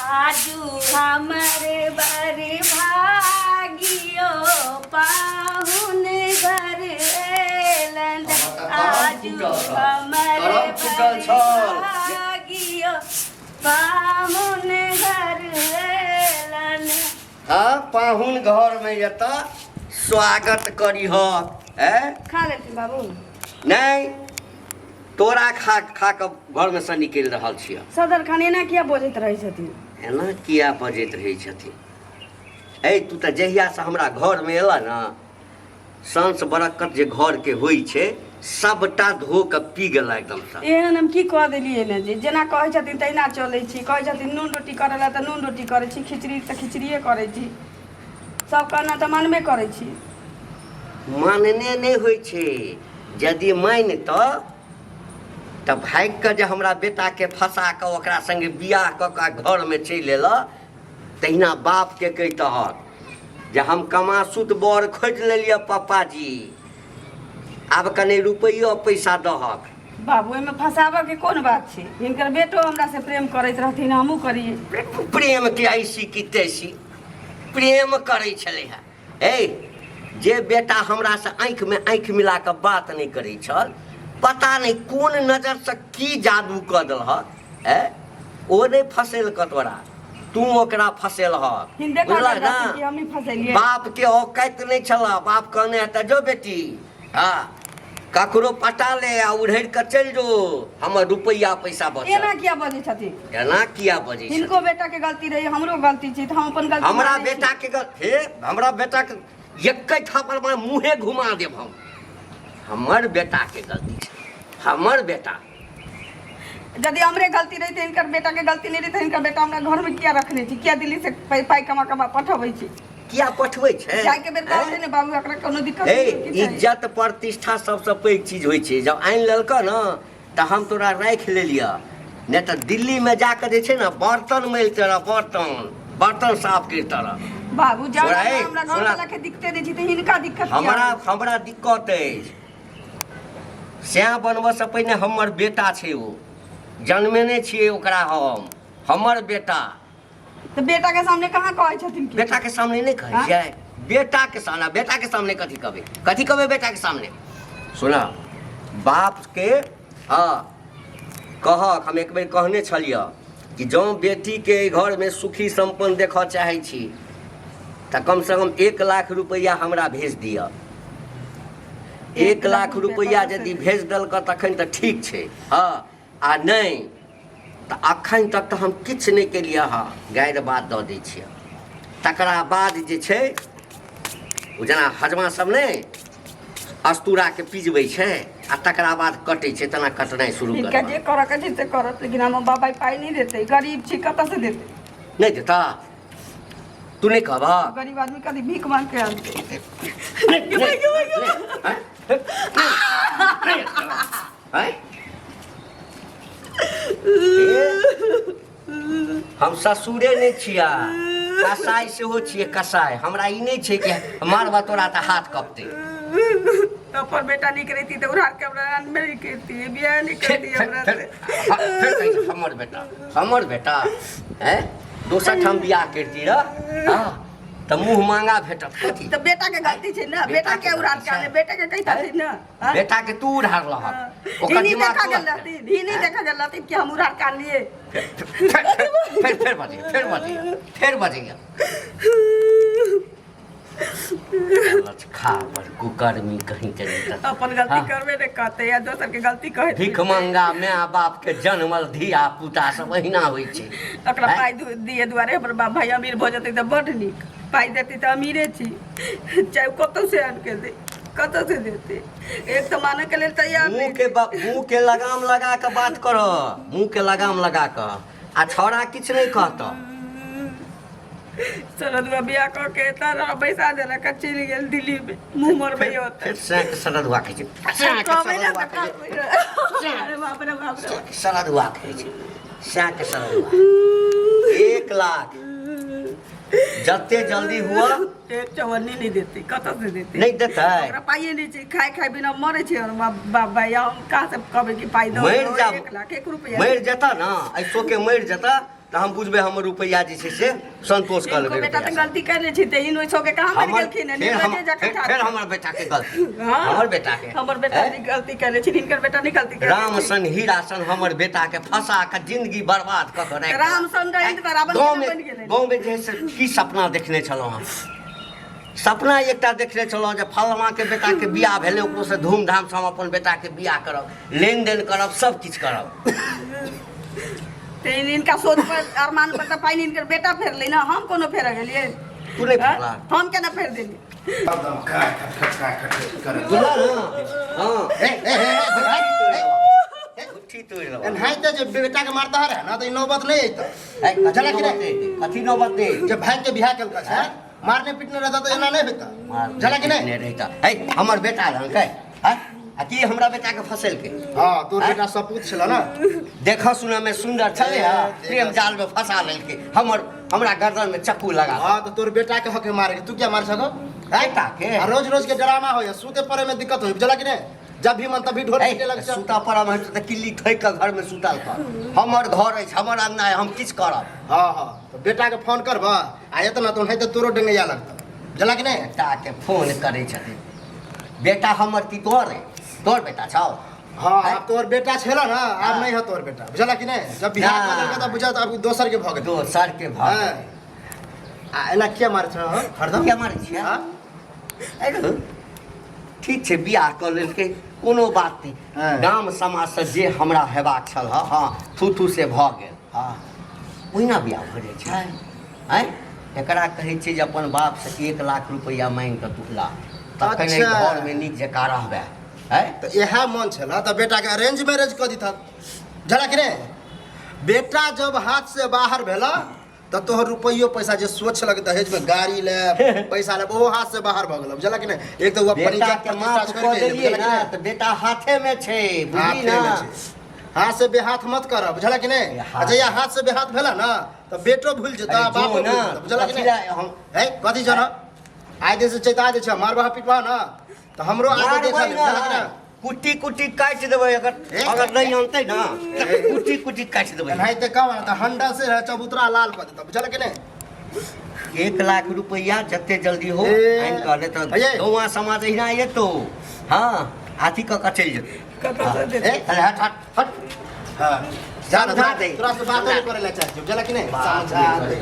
आजू हमरे बड़े भागियो पाहुन घर एलन आजू हमरे भागियो पाहुन घर एलन। हाँ पाहुन घर में यता स्वागत करी हो खा लेती बाबू नहीं तोरा खा खा के घर में से निकल रहा छियै। सदर खान एना किया बजैत रहै छथिन? एना किया बजैत रहै छथिन? ए तू तऽ जहिया से हमरा घर में एला ना सांस बरकत जे घर के होइ छै सबटा धो के पी गेला एकदम से। एहन हम की कह देलियै ने जे जेना कहै छथिन तहिना चलै छी। कहै छथिन नून रोटी करै ला तऽ नून रोटी करै छी, खिचड़ी तऽ खिचड़िए करै छी, सब कहना तऽ मानबे करै छी। मानने नहीं होइ छै। यदि मान तो भाग के जे हमरा बेटा के फंसा के ओकरा संगे बियाह क के घर में चल एल तहिना बाप के कहितहक जे हम कमासुत बर खोज लेलिए पापा जी आब कने रुपैयो पैसा दहक। बाबू एहिमे फंसाबऽ के कोन बात छै? हिनकर बेटो हमरा से प्रेम करैत रहथिन, हमहूँ करिए। प्रेम के ऐसी की तैसी प्रेम करै छलै है। ए जे बेटा हमरा से आँख में आँख मिला के बात नहीं करै छल पता नहीं कौन नजर से की जादू क देलहक है ओ नहीं फसेल क तोरा तू ओकरा फसेल बुझल ना। बाप के औकात नहीं छला। बाप कहने त जो बेटी हाँ ककरो पटा ले आ उड़ैर के चल जो हमर रुपया पैसा बच। एना किया बजै छथिन? एना किया बजै छथिन? हिनको बेटा के गलती रही, हमरो गलती छै त हम अपन गलती हमरा बेटा के हे हमरा बेटा के एक थापड़ में मुँहे घुमा देब हम। हमर बेटा के गलती छै, हमर बेटा। यदि हमरे गलती रही तो इनकर बेटा के गलती नहीं रही तो इनकर बेटा हमरा घर में किया रखने छी? किया दिल्ली से पाई कमा कमा पठबै छी? किया पठबै छै? जाय के बेर कहै ने बाबू एकरा कोनो दिक्कत ए नहीं। इज्जत प्रतिष्ठा सबसे पैघ चीज होइ छै। जब आइन लेलक न त हम तोरा राख लेलिया नहीं तो दिल्ली में जाकर जे छै ना बर्तन मेल तेरा बर्तन साफ कर तेरा। बाबू जान हमरा घर वाला के दिक्कत नहीं छी त हिनका दिक्कत हमरा दिक्कत अछि। श्याम बनबऽ से पहिने हमर बेटा छै ओ जन्मेने छियै ओकरा हमर बेटा। तो बेटा के सामने कहाँ कहै छथिन कि? बेटा के सामने नहीं कहै छै। बेटा के सामने कथी कहबै बेटा के सामने? सुना बाप के हाँ कहक हम एक बेर कहने छलियै कि जँ बेटी के घर में सुखी संपन्न देखऽ चाहै छी तऽ कम से कम 1 लाख रुपया हमरा भेज दिअ। 1 लाख रुपया यदि भेज देलक तखन तऽ ठीक छै हाँ आ नहीं तो अखन तक तो हम किछ नहीं केलिए हाँ गायर बात दऽ दै छियै। तकरा बाद जे छै ओ जेना हजमा सब नहीं अस्तूरा के पिजबै छै आ तकरा बाद कटै छै तना कटनाइ शुरू ठीक है जे करऽ के छै से करत लेकिन हम बाबा पाई नहीं देते। गरीब छी कतऽ से देते? नहीं देता तू नहीं कहबा? गरीब आदमी कभी भीख मांग के आनते। हम ससुरे नहीं छिया कसाई सेहो छियै कसाई। हमरा ई नहीं छै कि मारबा तोरा तऽ हाथ कपते। अपन बेटा नहीं करती तो उड़ा के हमरा नहीं करती बियाह नहीं करती हमरा से। फिर हमर बेटा है दोसर ठाम बियाह करती रह हाँ तो मुँह मांगा भेटत कथी? तो बेटा के गलती छै ना। बेटा के उड़ा के बेटा के कहिता छै ना। बेटा के तू उड़ार लह ओकर दिमाग का गल रहती धी नहीं देखा गल रहती कि हम उड़ा काट लिए। फिर बजेगा खा पर कुकर्मी कहीं चली अपन गलती करबे नहीं कहते या दोसर के गलती कहे। भीख मंगा माय बाप के जन्मल धिया पुता सब अहिना होइ छै। एकरा पाई दिए दुआरे हमर बाप भाई अमीर भ जते त बड नीक। पाई देती त अमीरे छी चाहे कतौ से आन के दे कतौ से देते। एक तो माने के लेल तैयार मुंह के लगाम लगा के बात कर। मुंह के लगाम लगा के आ छोड़ा किछ नहीं कहत। सरदुआ बियाह क के तारा पैसा देला का चल गेल दिल्ली में मुंह मरबे होता। फिर से सरदुआ के छै अरे बाप रे बाप रे सरदुआ के छै के सरदुआ 1 लाख जते जल्दी हुआ एक चवन्नी नहीं देते कतौ से देते नहीं देता है हमरा पाइए नहीं छै खाए बिना मरे छै और बाबा या हम कहां से कहबे कि पाई दो 1 लाख 1 रुपया मर जाता ना ऐसो के मर जाता तो हम बुझबे हमर रुपया जे छै से संतोष कर इनको लेबै बेटा तो गलती कर ले छी ते इन ओइसो के कहां मर गेलखिन ने फिर हमर बेटा के गलती हमर बेटा के हमर बेटा ने गलती कर ले छी इनकर बेटा ने गलती कर राम सन हीरा सन हमर बेटा के फंसा के जिंदगी बर्बाद क के राख राम सन रहित त रावण बन गेलै गाँव में जे से की सपना देखने छलहुँ हम सपना एकटा देखने छलहुँ जे फलमा के बेटा के बियाह भेलै ओकरो से धूमधाम से हम अपन बेटा के बियाह करब लेन देन करब सब किछु करब ते इनका सोच पर अरमान पर त पाइन इनकर बेटा फेर ले ना हम कोनो फेर गेलिए तू नहीं फेरला हम केना फेर देली एकदम का बुझला ना हां उठी तोड़ लो एनहाई त जे बेटा के मारता है ना तो ई नौबत नहीं आइता चला कि कथी नौबत दे जब भाई के बियाह केलका छै मारने पीटने रहता तो एना नहीं होता चला कि नहीं रहता है हमर बेटा रंग है आ की हमरा बेटा के फसल के हां तोर बेटा सपूत छला ना देखा सुना में सुंदर छले प्रेम जाल में फंसा लेलके हमरा गर्दन में चक्कू लगा हां तो तोर बेटा के हक मारे तू क्या मार सको बेटा के रोज रोज के ड्रामा हो या सूते पड़े में दिक्कत हो चला कि नहीं जब भी मन तभी ढोल पीटे लग सूता पड़ा में त किल्ली ठोक के घर में सुतल कर हमर घर है हमर अंगना है हम किछ करब हां हां तो बेटा के फोन करबा आ एतना तो नहीं तो तोरो डंगैया लगता चला कि नहीं बेटा के फोन करे छथिन बेटा हमर की तोर बेटा छौ हां अब तोर बेटा छला ना अब नहीं है तोर बेटा बुझला कि नहीं जब बिहार बदल के त बुझा त अब दोसर के भग दोसर के भाग आ एना क्या मारे छ हरदम क्या मारे छियै अरे ठीक छै बियाह कर लेलकै कोनो बात नहीं गाम समाज से जे हमरा हेबाक छल हाँ थू से भ गेल हाँ ओहिना बियाह भ जाइ छै हैं एकरा कहै छै जे अपन बाप से 1 लाख रुपया मांग के तुला तखन घर में नीक जकाँ रहबे है तो यह मन छला तो बेटा के अरेंज मैरिज कर दीथा झला कि नहीं बेटा जब हाथ से बाहर भेला तो तोहर रुपयो पैसा जे सोच लग दहेज में गाड़ी ले पैसा ले वो हाथ से बाहर भ गेल झला कि नहीं एक तो वो बेटा के माफ कर देलिए ना तो बेटा हाथे में छै बुझी ना हाथ से बेहाथ मत कर बुझला कि नहीं अच्छा या हाथ से बेहाथ भेला ना तो बेटो भूल जता बाप ना बुझला कि नहीं हम है कथि जन आइ दे से चेता दे छ मारबा पिटवा ना तो हमरो आगे देखा बुझला कि नहीं कुटी कुटी काट देबै अगर नहीं आनते ना कुटी कुटी काट देबै नहीं तो कब तो हंडा से चबूतरा लाल कर देता बुझल कि नहीं 1 लाख रुपया जते जल्दी हो आइन कर ले तो गौवा समाज हिना ये तो हाँ हाथी का चल जेते हट हट हट हां जान समझा दे तोरा से बात नहीं करे ला चाहिए बुझल कि नहीं समझा दे